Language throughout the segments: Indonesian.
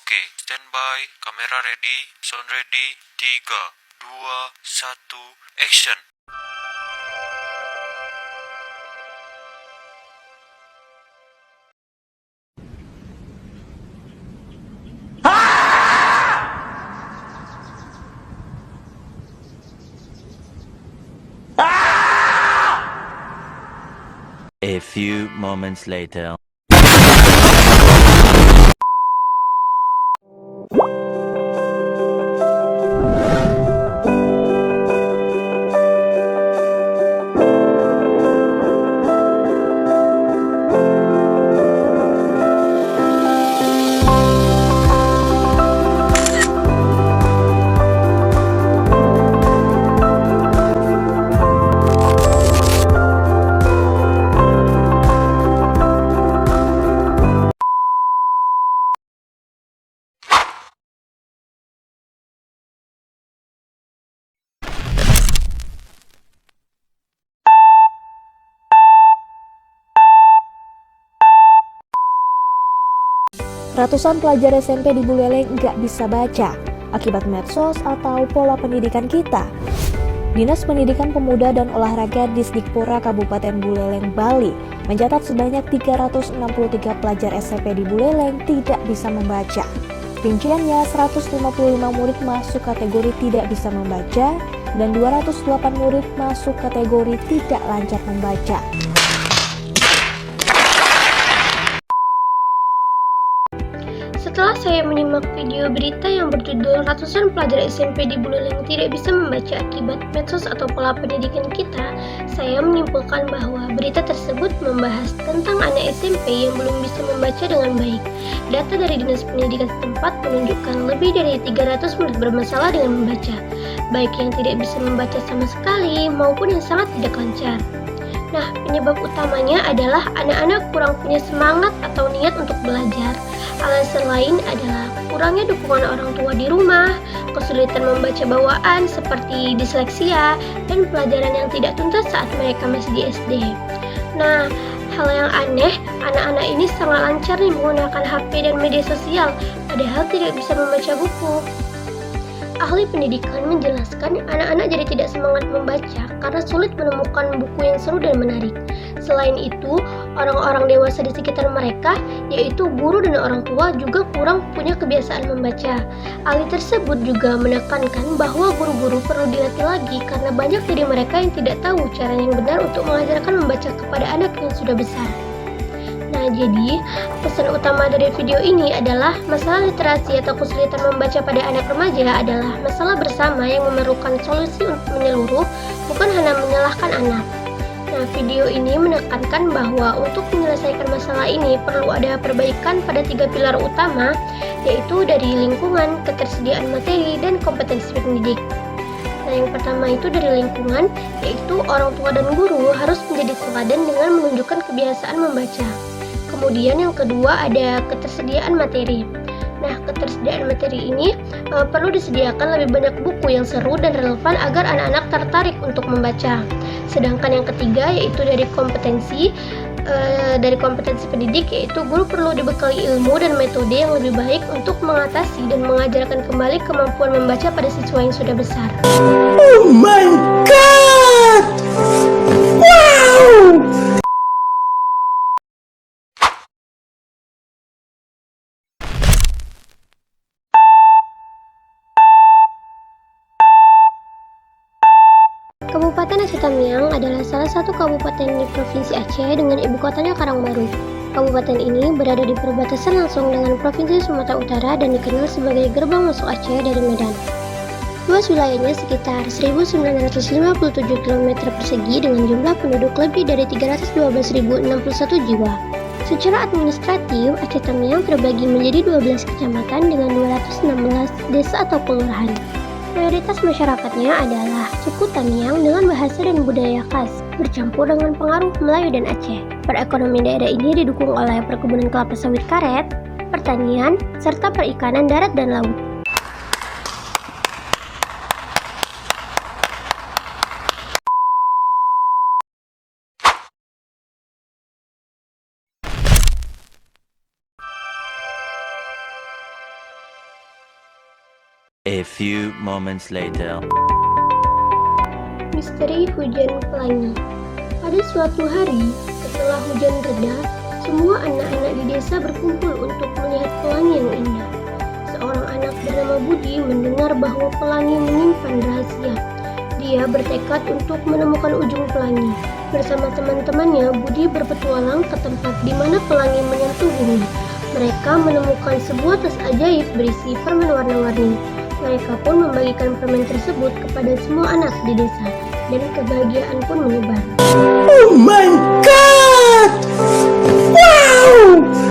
Oke, standby, kamera ready, sound ready, 3, 2, 1, action. A few moments later. Ratusan pelajar SMP di Buleleng nggak bisa baca akibat medsos atau pola pendidikan kita. Dinas Pendidikan Pemuda dan Olahraga Disdikpura Kabupaten Buleleng, Bali mencatat sebanyak 363 pelajar SMP di Buleleng tidak bisa membaca. Rinciannya 155 murid masuk kategori tidak bisa membaca dan 208 murid masuk kategori tidak lancar membaca. Setelah saya menyimak video berita yang berjudul ratusan pelajar SMP di Buleleng tidak bisa membaca akibat medsos atau pola pendidikan kita, saya menyimpulkan bahwa berita tersebut membahas tentang anak SMP yang belum bisa membaca dengan baik. Data dari Dinas Pendidikan setempat menunjukkan lebih dari 300 murid bermasalah dengan membaca, baik yang tidak bisa membaca sama sekali maupun yang sangat tidak lancar. Nah, penyebab utamanya adalah anak-anak kurang punya semangat atau niat untuk belajar. Alasan lain adalah kurangnya dukungan orang tua di rumah, kesulitan membaca bawaan seperti disleksia, dan pelajaran yang tidak tuntas saat mereka masih di SD. Nah, hal yang aneh, anak-anak ini sangat lancar nih menggunakan HP dan media sosial, padahal tidak bisa membaca buku. Ahli pendidikan menjelaskan anak-anak jadi tidak semangat membaca karena sulit menemukan buku yang seru dan menarik. Selain itu, orang-orang dewasa di sekitar mereka, yaitu guru dan orang tua, juga kurang punya kebiasaan membaca. Ahli tersebut juga menekankan bahwa guru-guru perlu dilatih lagi karena banyak dari mereka yang tidak tahu cara yang benar untuk mengajarkan membaca kepada anak yang sudah besar. Nah, jadi pesan utama dari video ini adalah masalah literasi atau kesulitan membaca pada anak remaja adalah masalah bersama yang memerlukan solusi untuk menyeluruh, bukan hanya menyalahkan anak. Nah, video ini menekankan bahwa untuk menyelesaikan masalah ini perlu ada perbaikan pada 3 pilar utama, yaitu dari lingkungan, ketersediaan materi, dan kompetensi pendidik. Nah, yang pertama itu dari lingkungan, yaitu orang tua dan guru harus menjadi teladan dengan menunjukkan kebiasaan membaca. Kemudian yang kedua ada ketersediaan materi. Nah, ketersediaan materi ini perlu disediakan lebih banyak buku yang seru dan relevan agar anak-anak tertarik untuk membaca. Sedangkan yang ketiga yaitu dari kompetensi pendidik, yaitu guru perlu dibekali ilmu dan metode yang lebih baik untuk mengatasi dan mengajarkan kembali kemampuan membaca pada siswa yang sudah besar. Oh my god! Wow! Kabupaten Aceh Tamiang adalah salah satu kabupaten di Provinsi Aceh dengan ibu kotanya Karangbaru. Kabupaten ini berada di perbatasan langsung dengan Provinsi Sumatera Utara dan dikenal sebagai gerbang masuk Aceh dari Medan. Luas wilayahnya sekitar 1.957 km persegi dengan jumlah penduduk lebih dari 312.061 jiwa. Secara administratif, Aceh Tamiang terbagi menjadi 12 kecamatan dengan 216 desa atau kelurahan. Mayoritas masyarakatnya adalah suku Tamiang dengan bahasa dan budaya khas, bercampur dengan pengaruh Melayu dan Aceh. Perekonomian daerah ini didukung oleh perkebunan kelapa sawit karet, pertanian, serta perikanan darat dan laut. A few moments later. Misteri hujan pelangi. Pada suatu hari, setelah hujan reda, semua anak-anak di desa berkumpul untuk melihat pelangi yang indah. Seorang anak bernama Budi mendengar bahwa pelangi menyimpan rahasia. Dia bertekad untuk menemukan ujung pelangi. Bersama teman-temannya, Budi berpetualang ke tempat di mana pelangi menyentuh bumi. Mereka menemukan sebuah tas ajaib berisi permen warna-warni. Mereka pun membagikan permen tersebut kepada semua anak di desa, dan kebahagiaan pun menyebar. Oh my god! Wow!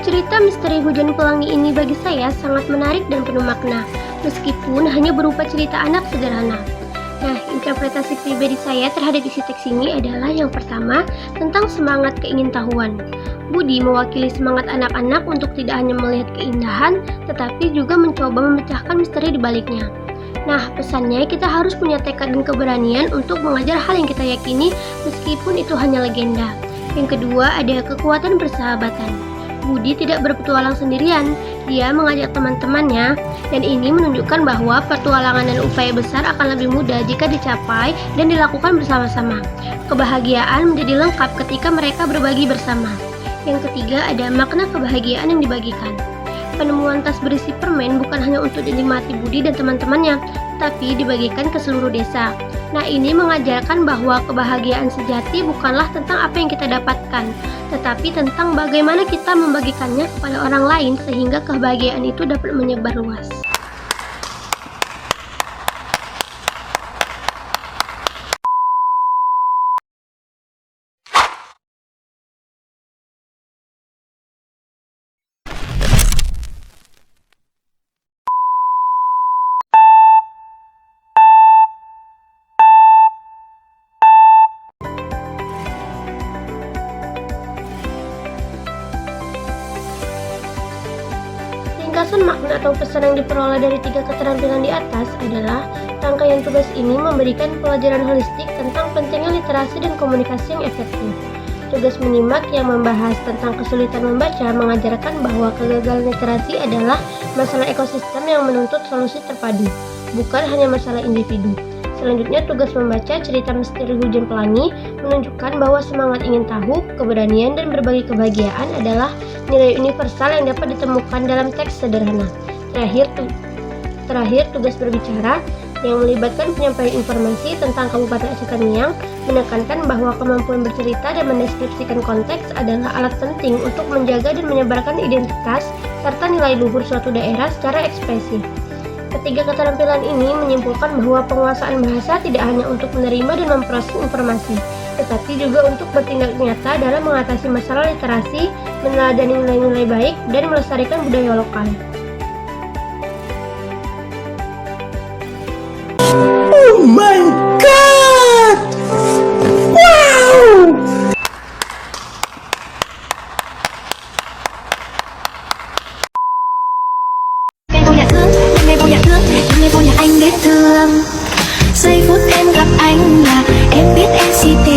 Cerita misteri hujan pelangi ini bagi saya sangat menarik dan penuh makna, meskipun hanya berupa cerita anak sederhana. Nah, interpretasi pribadi saya terhadap isi teks ini adalah yang pertama, tentang semangat keingintahuan. Budi mewakili semangat anak-anak untuk tidak hanya melihat keindahan, tetapi juga mencoba memecahkan misteri di baliknya. Nah, pesannya kita harus punya tekad dan keberanian untuk mengajar hal yang kita yakini, meskipun itu hanya legenda. Yang kedua, ada kekuatan persahabatan. Budi tidak berpetualang sendirian, dia mengajak teman-temannya, dan ini menunjukkan bahwa petualangan dan upaya besar akan lebih mudah jika dicapai dan dilakukan bersama-sama. Kebahagiaan menjadi lengkap ketika mereka berbagi bersama. Yang ketiga, ada makna kebahagiaan yang dibagikan. Penemuan tas berisi permen bukan hanya untuk dinikmati Budi dan teman-temannya, tetapi dibagikan ke seluruh desa. Nah, ini mengajarkan bahwa kebahagiaan sejati bukanlah tentang apa yang kita dapatkan, tetapi tentang bagaimana kita membagikannya kepada orang lain sehingga kebahagiaan itu dapat menyebar luas. Ringkasan makna atau pesan yang diperoleh dari 3 keterampilan di atas adalah rangkaian tugas ini memberikan pelajaran holistik tentang pentingnya literasi dan komunikasi yang efektif. Tugas menyimak yang membahas tentang kesulitan membaca mengajarkan bahwa kegagalan literasi adalah masalah ekosistem yang menuntut solusi terpadu, bukan hanya masalah individu. Selanjutnya, tugas membaca cerita misteri hujan pelangi menunjukkan bahwa semangat ingin tahu, keberanian, dan berbagi kebahagiaan adalah nilai universal yang dapat ditemukan dalam teks sederhana. Terakhir, tugas berbicara yang melibatkan penyampaian informasi tentang Kabupaten Aceh Tamiang menekankan bahwa kemampuan bercerita dan mendeskripsikan konteks adalah alat penting untuk menjaga dan menyebarkan identitas serta nilai luhur suatu daerah secara ekspresif. Ketiga keterampilan ini menyimpulkan bahwa penguasaan bahasa tidak hanya untuk menerima dan memproses informasi, tetapi juga untuk bertindak nyata dalam mengatasi masalah literasi, meneladani nilai-nilai baik, dan melestarikan budaya lokal. Oh my god! Wow! Ngày vô nhà thương, ngày vô nhà thương, ngày vô nhà anh biết thương. Giây phút em gặp anh là em biết em si tình.